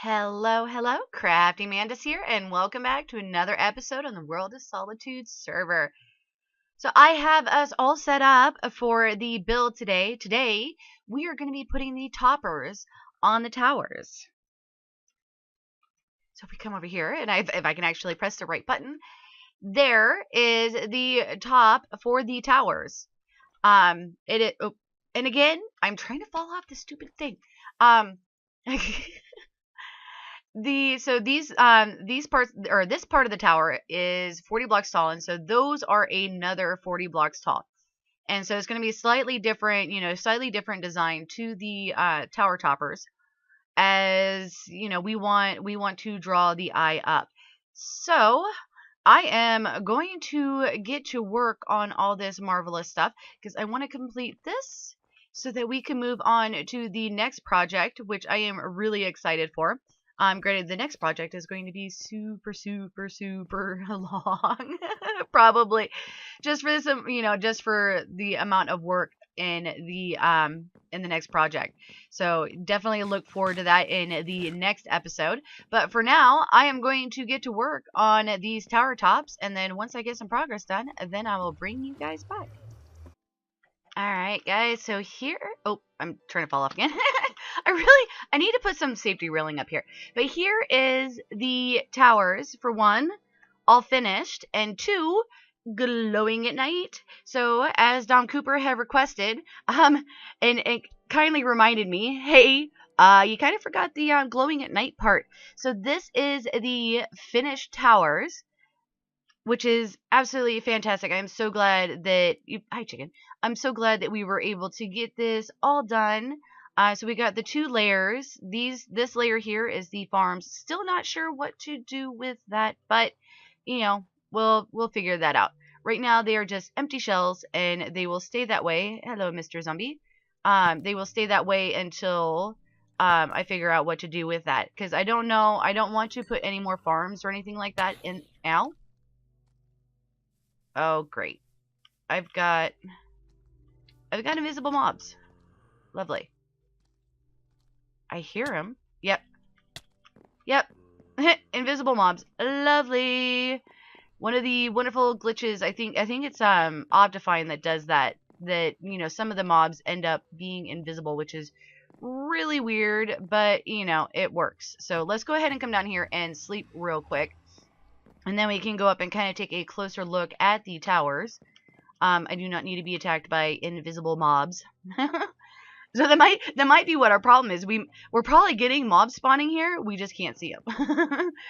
Hello, CraftingMantis here, and welcome back to another episode on the World of Solitude server. So I have us all set up for the build today. Today, we are going to be putting the toppers on the towers. So if we come over here, and if I can actually press the right button, there is the top for the towers. And again, I'm trying to fall off this stupid thing. These parts, or this part of the tower is 40 blocks tall, and so those are another 40 blocks tall. And so it's going to be slightly different, slightly different design to the tower toppers, as we want to draw the eye up. So I am going to get to work on all this marvelous stuff because I want to complete this so that we can move on to the next project, which I am really excited for. Granted, the next project is going to be super long, probably, just for this, just for the amount of work in the next project. So definitely look forward to that in the next episode. But for now, I am going to get to work on these tower tops, and then once I get some progress done, then I will bring you guys back. Alright, guys, so here... Oh, I'm trying to fall off again. I need to put some safety railing up here. But here is the towers, for one, all finished, and two, glowing at night. So, as Dom Cooper had requested, and it kindly reminded me, hey, you kind of forgot the glowing at night part. So this is the finished towers, which is absolutely fantastic. I'm so glad that hi chicken. I'm so glad that we were able to get this all done. So we got the two layers. This layer here is the farms. Still not sure what to do with that, but we'll figure that out. Right now they are just empty shells, and they will stay that way. Hello, Mr. Zombie. They will stay that way until I figure out what to do with that, because I don't know. I don't want to put any more farms or anything like that in. Ow. Oh, great. I've got invisible mobs. Lovely. I hear them. Yep. Invisible mobs. Lovely. One of the wonderful glitches, I think it's Optifine that does that. That, some of the mobs end up being invisible, which is really weird, but it works. So let's go ahead and come down here and sleep real quick. And then we can go up and kind of take a closer look at the towers. I do not need to be attacked by invisible mobs. So that might be what our problem is. We're probably getting mob spawning here. We just can't see them,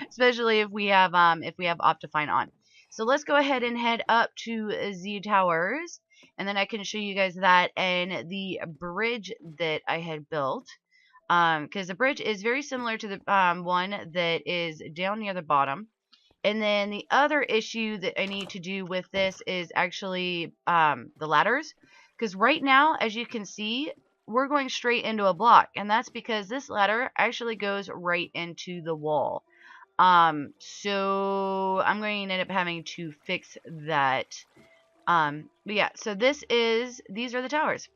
especially if we have Optifine on. So let's go ahead and head up to the towers, and then I can show you guys that and the bridge that I had built. Because the bridge is very similar to the one that is down near the bottom. And then the other issue that I need to do with this is actually the ladders. Because right now, as you can see, we're going straight into a block. And that's because this ladder actually goes right into the wall. So I'm going to end up having to fix that. But yeah, so these are the towers.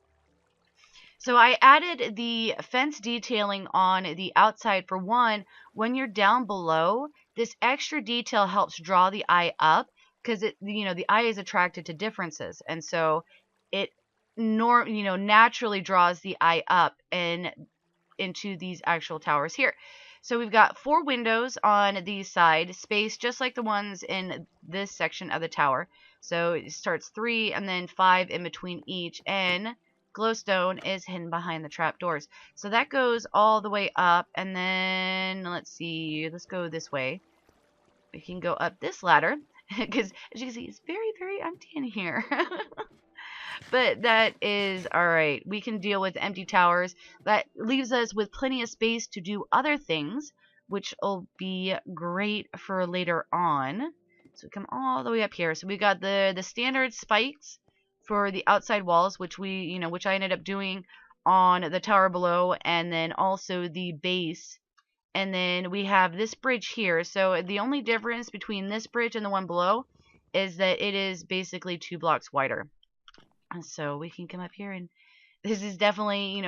So I added the fence detailing on the outside. For one, when you're down below, this extra detail helps draw the eye up, because the eye is attracted to differences, and so it naturally draws the eye up and into these actual towers here. So we've got 4 windows on the side, spaced just like the ones in this section of the tower. So it starts 3 and then 5 in between each, and glowstone is hidden behind the trapdoors. So that goes all the way up, and then let's go this way. We can go up this ladder, because as you can see, it's very empty in here. But that is alright. We can deal with empty towers. That leaves us with plenty of space to do other things, which will be great for later on. So we come all the way up here. So we got the standard spikes for the outside walls, which I ended up doing on the tower below, and then also the base. And then we have this bridge here. So the only difference between this bridge and the one below is that it is basically 2 blocks wider. And so we can come up here, and this is definitely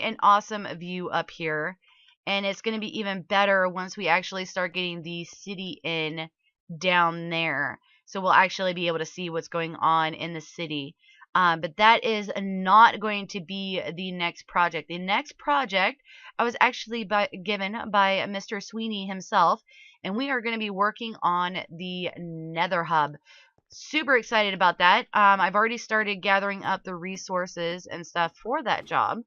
an awesome view up here. And it's going to be even better once we actually start getting the city in down there. So we'll actually be able to see what's going on in the city. But that is not going to be the next project. The next project I was actually given by Mr. Sweeney himself, and we are going to be working on the Nether Hub. Super excited about that. I've already started gathering up the resources and stuff for that job.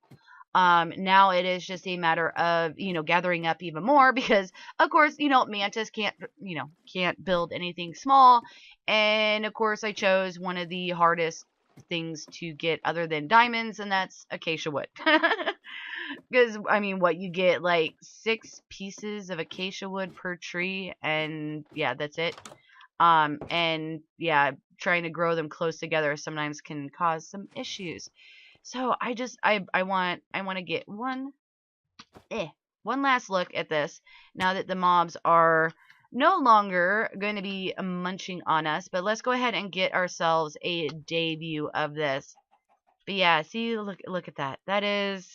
Now it is just a matter of, gathering up even more because, of course, Mantis can't build anything small. And, of course, I chose one of the hardest things to get other than diamonds, and that's acacia wood. Because, I mean, what, you get, like, 6 pieces of acacia wood per tree, and, yeah, that's it. And, yeah, trying to grow them close together sometimes can cause some issues. So I want to get one last look at this now that the mobs are no longer going to be munching on us. But let's go ahead and get ourselves a day view of this. But yeah, see, look at that. That is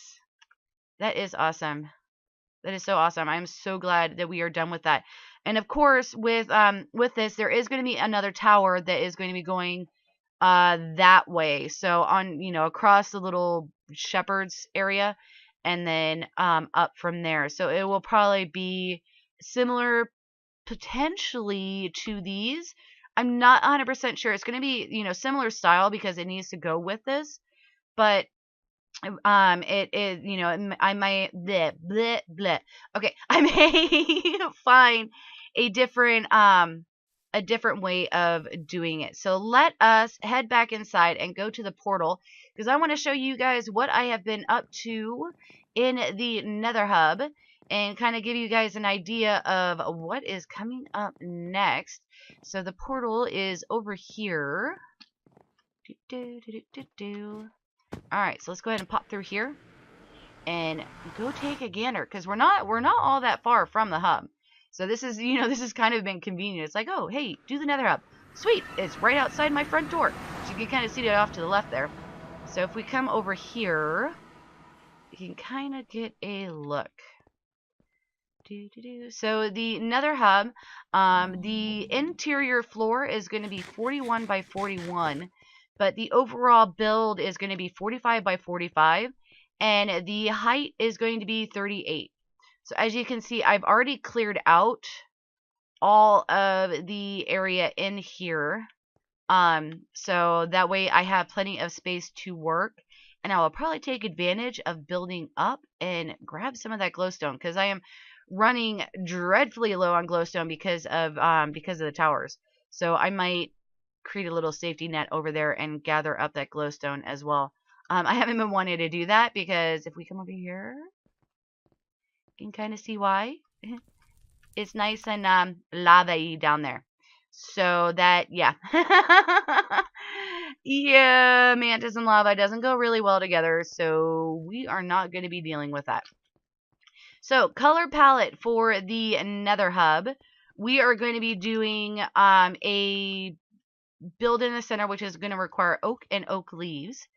awesome. That is so awesome. I'm so glad that we are done with that. And of course, with this, there is going to be another tower that is going to be going that way. So on, across the little shepherd's area, and then up from there. So it will probably be similar potentially to these. I'm not 100% sure. It's going to be, similar style because it needs to go with this. But it is, I might bleh, bleh, bleh. Okay, I may find a different way of doing it. So let us head back inside and go to the portal because I want to show you guys what I have been up to in the Nether Hub and kind of give you guys an idea of what is coming up next. So the portal is over here. Alright, so let's go ahead and pop through here and go take a gander because we're not all that far from the hub. So this is, this has kind of been convenient. It's like, oh, hey, do the Nether Hub. Sweet, it's right outside my front door. So you can kind of see it off to the left there. So if we come over here, you can kind of get a look. So the Nether Hub, the interior floor is going to be 41 by 41, but the overall build is going to be 45 by 45, and the height is going to be 38. So as you can see, I've already cleared out all of the area in here. So that way I have plenty of space to work. And I will probably take advantage of building up and grab some of that glowstone because I am running dreadfully low on glowstone because of the towers. So I might create a little safety net over there and gather up that glowstone as well. I haven't been wanting to do that because if we come over here, you can kind of see why. It's nice and lava-y down there. So that, yeah. Yeah, Mantis and lava doesn't go really well together, so we are not going to be dealing with that. So, color palette for the Nether Hub. We are going to be doing a build in the center, which is going to require oak and oak leaves.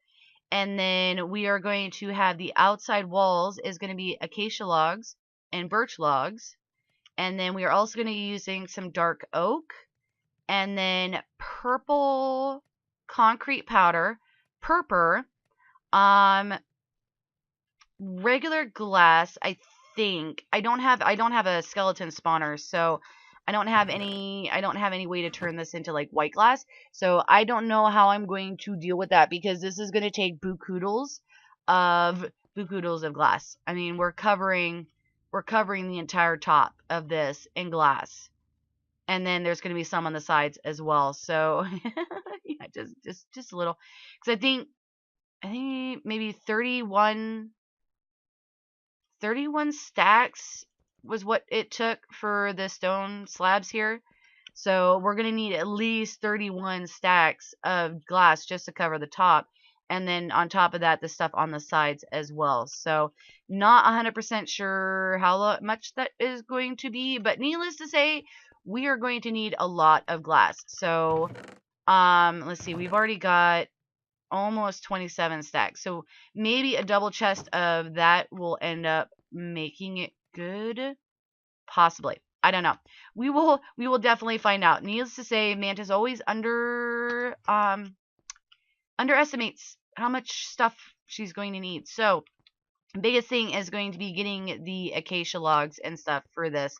And then we are going to have the outside walls is going to be acacia logs and birch logs. And then we are also going to be using some dark oak. And then purple concrete powder, purple, regular glass. I think I don't have a skeleton spawner, so I don't have any way to turn this into like white glass. So I don't know how I'm going to deal with that because this is going to take bukudos of glass. I mean, we're covering the entire top of this in glass. And then there's going to be some on the sides as well. So yeah, just a little. Because I think maybe 31 stacks was what it took for the stone slabs here. So we're going to need at least 31 stacks of glass just to cover the top. And then on top of that, the stuff on the sides as well. So not 100% sure how much that is going to be. But needless to say, we are going to need a lot of glass. So, let's see. We've already got almost 27 stacks. So maybe a double chest of that will end up making it good? Possibly. I don't know. We will definitely find out. Needless to say, Mantis always underestimates how much stuff she's going to need. So, biggest thing is going to be getting the acacia logs and stuff for this,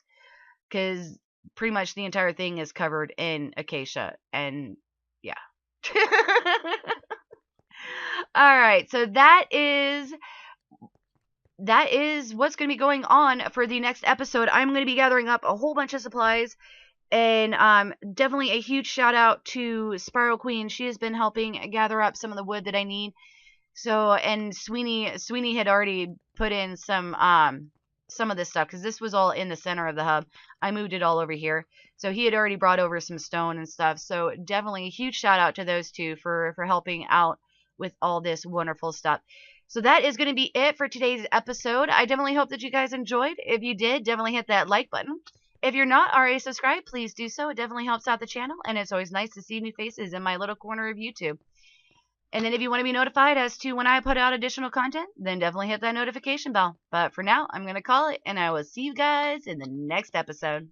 because pretty much the entire thing is covered in acacia, and yeah. All right, so that is what's going to be going on for the next episode. I'm going to be gathering up a whole bunch of supplies, and definitely a huge shout out to Spiral Queen. She has been helping gather up some of the wood that I need. So, and Sweeney had already put in some of this stuff, because this was all in the center of the hub. I moved it all over here. So he had already brought over some stone and stuff. So definitely a huge shout out to those two for helping out with all this wonderful stuff. So that is going to be it for today's episode. I definitely hope that you guys enjoyed. If you did, definitely hit that like button. If you're not already subscribed, please do so. It definitely helps out the channel, and it's always nice to see new faces in my little corner of YouTube. And then if you want to be notified as to when I put out additional content, then definitely hit that notification bell. But for now, I'm going to call it, and I will see you guys in the next episode.